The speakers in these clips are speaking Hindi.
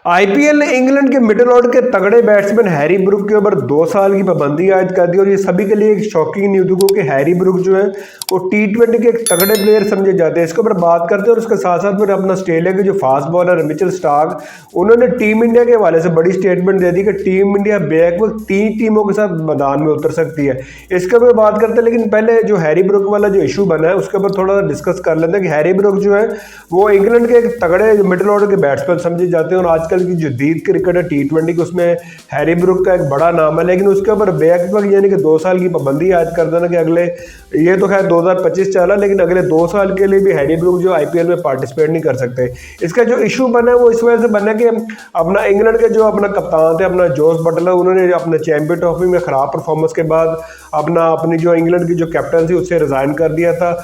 आईपीएल ने इंग्लैंड के मिडिल ऑर्डर के तगड़े बैट्समैन हैरी ब्रूक के ऊपर 2 साल की पाबंदी आयद कर दी और ये सभी के लिए एक शॉकिंग न्यूज हो कि हैरी ब्रूक जो है वो टी20 के एक तगड़े प्लेयर समझे जाते हैं। इसके ऊपर बात करते हैं और उसके साथ साथ फिर अपना ऑस्ट्रेलिया के जो फास्ट बॉलर मिचेल स्टार्क, उन्होंने टीम इंडिया के हवाले से बड़ी स्टेटमेंट दे दी कि टीम इंडिया बैक वक्त 3 टीमों के साथ मैदान में उतर सकती है। इसके ऊपर बात करते हैं, लेकिन पहले जो हैरी ब्रूक वाला जो इशू बना है उसके ऊपर थोड़ा सा डिस्कस कर लेते हैं कि हैरी ब्रूक जो है वो इंग्लैंड के एक तगड़े मिडिल ऑर्डर के बैट्समैन समझे जाते हैं और आजकल की जो दीद क्रिकेट है टी20 की उसमें हैरी ब्रूक का एक बड़ा नाम है। लेकिन उसके ऊपर बैक वक्त यानी कि 2 साल की पाबंदी आयद कर देना कि अगले, ये तो खैर 2025 चला, लेकिन अगले 2 साल के लिए भी हैरी ब्रूक जो आईपीएल में पार्टिसिपेट नहीं कर सकते। इसका जो इशू बना है वो इस वजह से बना कि अपना इंग्लैंड के जो अपना कप्तान थे अपना जोस बटलर, उन्होंने अपने चैंपियन ट्रॉफी में खराब परफॉर्मेंस के बाद अपनी जो इंग्लैंड की जो कैप्टन थी उससे रिजाइन कर दिया था।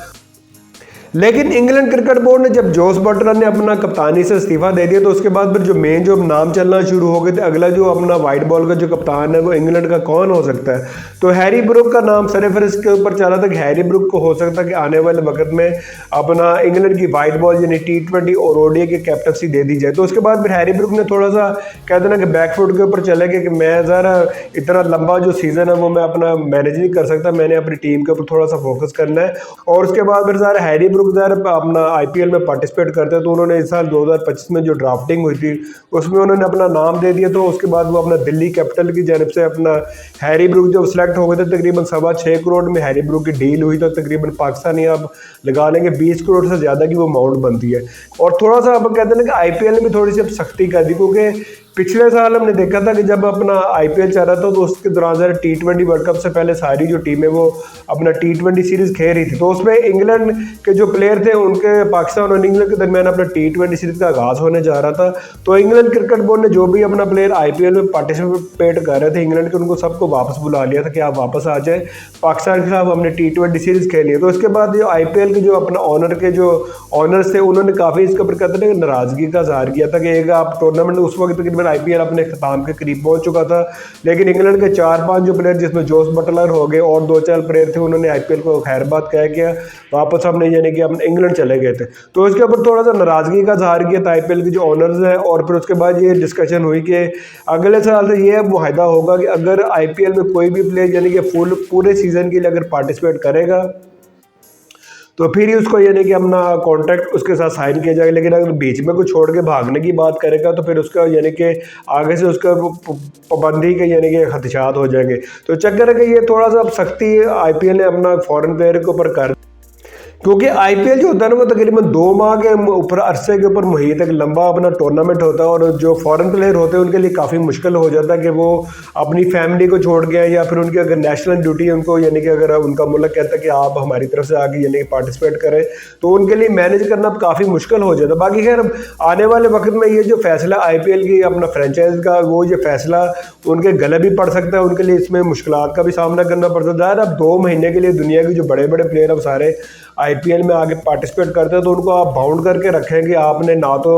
लेकिन इंग्लैंड क्रिकेट बोर्ड ने जब जोस बटलर ने अपना कप्तानी से इस्तीफा दे दिया तो उसके बाद फिर जो मेन जो नाम चलना शुरू हो गए थे, अगला जो अपना वाइट बॉल का जो कप्तान है वो इंग्लैंड का कौन हो सकता है। तो हैरी ब्रूक का नाम सरफहरिस्त के ऊपर चला था कि हैरी ब्रूक को हो सकता है कि आने वाले वक्त में अपना इंग्लैंड की वाइट बॉल यानी टी20 और ओडीआई की कैप्टनसी दे दी जाए। तो उसके बाद फिर हैरी ब्रूक ने थोड़ा सा कहते ना कि बैकफुट के ऊपर चले गए कि मैं ज़रा इतना लंबा जो सीज़न है वो मैं अपना मैनेज नहीं कर सकता, मैंने अपनी टीम के ऊपर थोड़ा सा फोकस करना है। और उसके बाद फिर ज़रा हैरी ब्रूक अपना आईपीएल में पार्टिसिपेट करते हैं तो उन्होंने इस साल 2025 में जो ड्राफ्टिंग हुई थी उसमें उन्होंने अपना नाम दे दिया। तो उसके बाद वो अपना दिल्ली कैपिटल की जानब से अपना हैरी ब्रूक जब सिलेक्ट हो गए थे तकरीबन 6.25 करोड़ में हैरी ब्रूक की डील हुई, तो तकरीबन पाकिस्तानी आप लगा लेंगे 20 करोड़ से ज़्यादा की वो अमाउंट बनती है। और थोड़ा सा अब कहते हैं कि आईपीएल ने भी थोड़ी सी अब सख्ती कर दी, क्योंकि पिछले साल हमने देखा था कि जब अपना आईपीएल चल रहा था तो उसके दौरान ज़रा टी20 वर्ल्ड कप से पहले सारी जो टीमें वो अपना टी20 सीरीज़ खेल रही थी, तो उसमें इंग्लैंड के जो प्लेयर थे उनके पाकिस्तान और इंग्लैंड के दरमियान अपना टी20 सीरीज़ का आगाज़ होने जा रहा था। तो इंग्लैंड क्रिकेट बोर्ड ने जो भी अपना प्लेयर आईपीएल में पार्टिसिपेट कर रहे थे इंग्लैंड के, उनको सबको वापस बुला लिया था कि आप वापस आ जाए, पाकिस्तान के खिलाफ हमने टी20 सीरीज़ खेली है। तो उसके बाद जो आईपीएल के जो अपना ऑनर के जो ऑनर्स थे उन्होंने काफ़ी इसके ऊपर कहते हैं नाराज़गी का इज़हार किया था कि एक आप टूर्नामेंट उस वक्त तकरीबन आईपीएल अपने खिताम के करीब पहुंच चुका था, लेकिन इंग्लैंड के 4-5 जो प्लेयर जिसमें जोस बटलर हो गए और 2-4 प्लेयर थे उन्होंने आईपीएल को खैरबाद कह किया, वापस हमने यानी कि अपने इंग्लैंड चले गए थे। तो इसके ऊपर थोड़ा सा नाराज़गी का इज़हार किया था आईपीएल के जो ऑनर्स हैं। और फिर उसके बाद ये डिस्कशन हुई कि अगले साल से ये मुआहदा होगा कि अगर आईपीएल में कोई भी प्लेयर यानी कि पूरे सीज़न के लिए अगर पार्टिसिपेट करेगा तो फिर ही उसको यानी कि अपना कॉन्ट्रैक्ट उसके साथ साइन किया जाएगा। लेकिन अगर बीच में कुछ छोड़ के भागने की बात करेगा तो फिर उसका यानी कि आगे से उसका पाबंदी के यानी कि खदशात हो जाएंगे। तो चक्कर है कि ये थोड़ा सा अब सख्ती आईपीएल ने अपना फॉरेन प्लेयर के ऊपर कर, क्योंकि आईपीएल जो होता है ना वो तकरीबन 2 माह के ऊपर अरसे के ऊपर मुहित एक लंबा अपना टूर्नामेंट होता है और जो फॉरेन प्लेयर होते हैं उनके लिए काफ़ी मुश्किल हो जाता है कि वो अपनी फैमिली को छोड़ के या फिर उनकी अगर नेशनल ड्यूटी है उनको यानी कि अगर उनका मुल्क कहता है कि आप हमारी तरफ से आगे यानी कि पार्टिसिपेट करें तो उनके लिए मैनेज करना काफ़ी मुश्किल हो जाता है। बाकी खैर आने वाले वक्त में ये जो फैसला आईपीएल की अपना फ्रेंचाइज का वो ये फैसला उनके गले भी पड़ सकता है, उनके लिए इसमें मुश्किलात का भी सामना करना पड़ सकता है। अब 2 महीने के लिए दुनिया के जो बड़े बड़े प्लेयर अब सारे आईपीएल में आगे पार्टिसिपेट करते हैं तो उनको आप बाउंड करके रखें कि आपने ना तो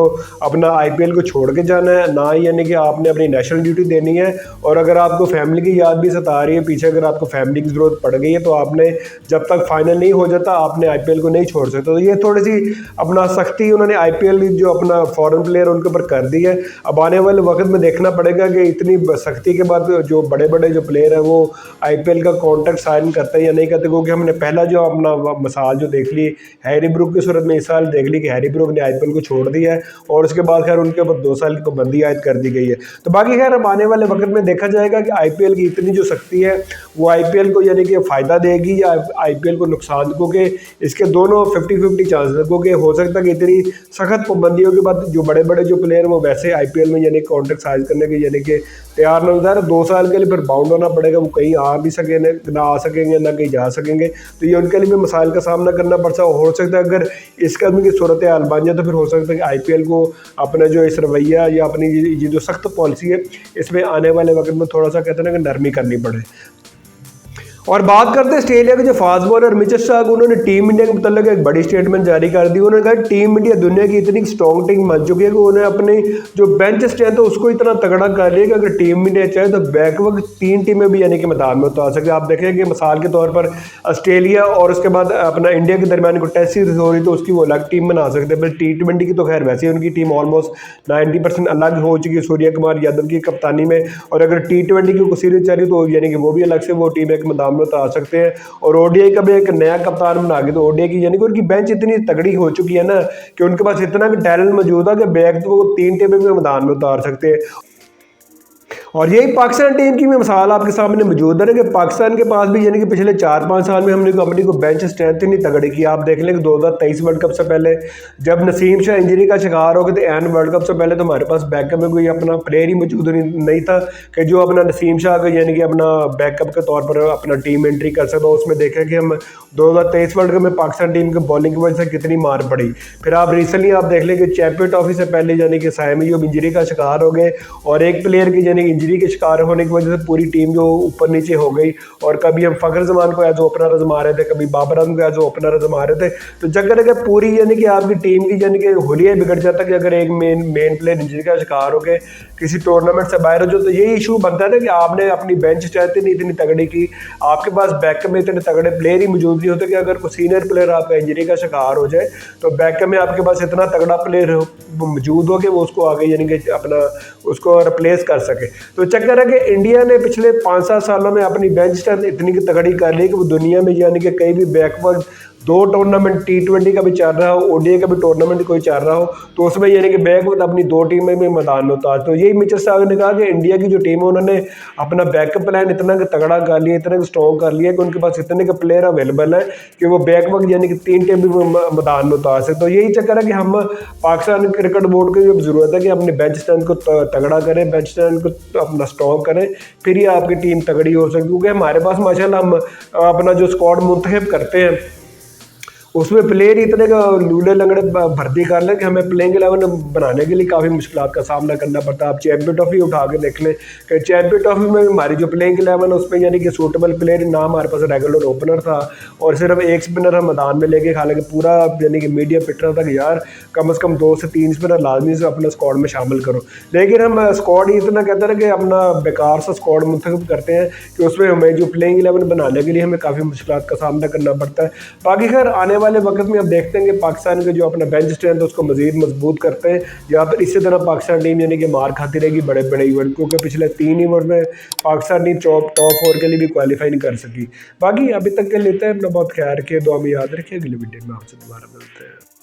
अपना आईपीएल को छोड़ के जाना है, ना ही यानी कि आपने अपनी नेशनल ड्यूटी देनी है। और अगर आपको फैमिली की याद भी सता रही है पीछे, अगर आपको फैमिली की ज़रूरत पड़ गई है तो आपने जब तक फाइनल नहीं हो जाता आपने आईपीएल को नहीं छोड़ सकते। तो ये थोड़ी सी अपना सख्ती उन्होंने आईपीएल जो अपना फॉरेन प्लेयर उनके ऊपर कर दी है। अब आने वाले वक्त में देखना पड़ेगा कि इतनी सख्ती के बाद जो बड़े बड़े जो प्लेयर हैं वो आईपीएल का कॉन्ट्रैक्ट साइन करते हैं या नहीं करते, क्योंकि हमने पहला जो अपना मिसाल देख ली हैरी ब्रूक की सूरत में इस साल देख ली कि हैरी ब्रूक ने आईपीएल को छोड़ दिया है और उसके बाद खैर उनके ऊपर 2 साल की पाबंदी आयद कर दी गई है। तो बाकी खैर अब आने वाले वक्त में देखा जाएगा कि आईपीएल की इतनी जो सख्ती है वो आईपीएल को यानी कि फ़ायदा देगी या आईपीएल को नुकसान, क्योंकि इसके दोनों 50-50 चांसेस है, क्योंकि हो सकता है कि इतनी सख्त पाबंदियों के बाद जो बड़े बड़े जो प्लेयर वो वैसे आईपीएल में यानी कॉन्ट्रैक्ट साइन करने के यानी कि तैयार न होता है। 2 साल के लिए फिर बाउंड होना पड़ेगा, वो कहीं आ भी सके ना आ सकेंगे ना कहीं जा सकेंगे, तो ये उनके लिए भी मसाइल का सामना करना पड़ सकता है। हो सकता है अगर इस कदम की सूरत हाल बन जाए तो फिर हो सकता है कि आईपीएल को अपना जो इस रवैया या अपनी ये जो सख्त पॉलिसी है इसमें आने वाले वक्त में थोड़ा सा कहते हैं ना कि नरमी करनी पड़े। और बात करते हैं ऑस्ट्रेलिया के जो फास्ट बॉलर मिचेल स्टार्क, उन्होंने टीम इंडिया के मतलब एक बड़ी स्टेटमेंट जारी कर दी। उन्होंने कहा टीम इंडिया दुनिया की इतनी स्ट्रॉन्ग टीम बन चुकी है कि उन्हें अपनी जो बेंच स्ट्रेंथ है उसको इतना तगड़ा कर लिया कि अगर टीम इंडिया चाहे तो बैकवर्ड 3 टीमें भी यानी कि मैदान में उतार सकते हैं। आप देखें कि मिसाल के तौर पर ऑस्ट्रेलिया और उसके बाद अपना इंडिया के दरमियान को टेस्ट सीरीज हो रही तो उसकी वो अलग टीम बना सकते हैं। बस T20 की तो खैर वैसे ही उनकी टीम ऑलमोस्ट 90% अलग हो चुकी है सूर्य कुमार यादव की कप्तानी में, और अगर T20 की सीरीज चल रही तो यानी कि वो भी अलग से वो टीम एक मैदान में उतार सकते हैं। और ओडीआई का भी एक नया कप्तान बना के, तो ओडीआई की यानी कि उनकी बेंच इतनी तगड़ी हो चुकी है ना कि उनके पास इतना टैलेंट मौजूद है कि बैक तो वो 3 टीमें भी मैदान में उतार सकते हैं। और यही पाकिस्तान टीम की भी मिसाल आपके सामने मौजूद है कि पाकिस्तान के पास भी यानी कि पिछले 4-5 साल में हमने अपनी को बेंच स्ट्रेंथ ही नहीं तगड़ी की। आप देख लें कि 2023 वर्ल्ड कप से पहले जब नसीम शाह इंजरी का शिकार हो गए थे, एंड वर्ल्ड कप से पहले तो हमारे पास बैकअप में कोई अपना प्लेयर ही मौजूद नहीं था कि जो अपना नसीम शाह का यानी कि अपना बैकअप के तौर पर अपना टीम एंट्री कर सकता। उसमें देखें कि हम 2023 वर्ल्ड कप में पाकिस्तान टीम के बॉलिंग की वजह से कितनी मार पड़ी। फिर आप रिसेंटली आप देख लें कि चैंपियन ट्रॉफी से पहले यानी कि साइम अयूब इंजरी का शिकार हो गए, और एक प्लेयर की यानी इंजरी के शिकार होने की वजह से पूरी टीम जो ऊपर नीचे हो गई। और कभी हम फखर जमान को एज ओपनर आजमा रहे थे, कभी बाबर आजम को एज ओपनर आजमा रहे थे। तो चक्कर है कि पूरी यानी कि आपकी टीम की यानी कि हुलिया बिगड़ जाता है कि अगर एक मेन प्लेयर इंजरी का शिकार हो गए, किसी टूर्नामेंट से बाहर हो जाए, तो यही इशू बनता है ना कि आपने अपनी बेंच स्ट्रेंथ नहीं इतनी तगड़ी की, आपके पास बैकअप में इतने तगड़े प्लेयर ही मौजूद नहीं होते कि अगर कोई सीनियर प्लेयर आपका इंजरी का शिकार हो जाए तो बैकअप में आपके पास इतना तगड़ा प्लेयर मौजूद हो कि वो उसको आगे यानी कि अपना उसको रिप्लेस कर सके। तो चक्कर है कि इंडिया ने पिछले 5-7 सालों में अपनी बेंच स्ट्रेंथ इतनी तगड़ी कर ली कि वो दुनिया में यानी कि कहीं भी बैकवर्ड 2 टूर्नामेंट T20 का भी चल रहा हो, ओडीआई का भी टूर्नामेंट कोई चल रहा हो, तो उसमें यानी कि बैकवर्ड अपनी 2 टीमें भी मैदान में उतार। तो यही मिचेल स्टार्क ने कहा कि इंडिया की जो टीम है उन्होंने अपना बैकअप प्लान इतना तगड़ा कर लिया, इतना स्ट्रॉन्ग कर लिया कि उनके पास इतने के प्लेयर अवेलेबल है कि वो बैकवर्ड यानी कि 3 टीम भी मैदान में उतार सकते। तो यही चक्कर है कि हम पाकिस्तान क्रिकेट बोर्ड की जो ज़रूरत है कि अपने बेंच स्ट्रेंथ को तगड़ा करें, बेंच स्ट्रेंथ को अपना स्ट्रॉन्ग करें, फिर ही आपकी टीम तगड़ी हो सकती है। क्योंकि हमारे पास माशाल्लाह हम अपना जो स्क्वाड मुंतखब करते हैं उसमें प्लेयर इतने का लूले लंगड़े भर्ती कर लें कि हमें प्लेइंग 11 बनाने के लिए काफ़ी मुश्किलात का सामना करना पड़ता है। आप चैंपियन ट्रॉफी उठा के देख लें कि चैंपियन ट्रॉफी में हमारी जो प्लेइंग 11 है उसमें यानी कि सूटेबल प्लेयर ना हमारे पास रेगुलर ओपनर था और सिर्फ एक स्पिनर हम मैदान में लेके, हालांकि पूरा यानी कि मीडिया पिट रहा था कि यार कम से कम 2 से 3 स्पिनर लाजमी से अपने स्क्वाड में शामिल करो, लेकिन हम स्क्वाड ही इतना कहते हैं कि अपना बेकार सा स्क्वाड मुंतखब करते हैं कि उसमें हमें जो प्लेइंग 11 बनाने के लिए हमें काफ़ी मुश्किलात का सामना करना पड़ता है। बाकी खैर आने वाले वक्त में अब देखते हैं कि पाकिस्तान के जो अपना बेंच स्ट्रेंथ है उसको मजीद मजबूत करते हैं, या फिर इसी तरह पाकिस्तान टीम यानी कि मार खाती रहेगी बड़े बड़े इवेंट, क्योंकि पिछले 3 इवेंट में पाकिस्तान टीम टॉप 4 के लिए भी क्वालिफाई नहीं कर सकी। बाकी अभी तक के लेते हैं अपना बहुत ख्याल रखिए, दुआ में याद रखिए, अगले वीडियो में आपसे दोबारा मिलते हैं।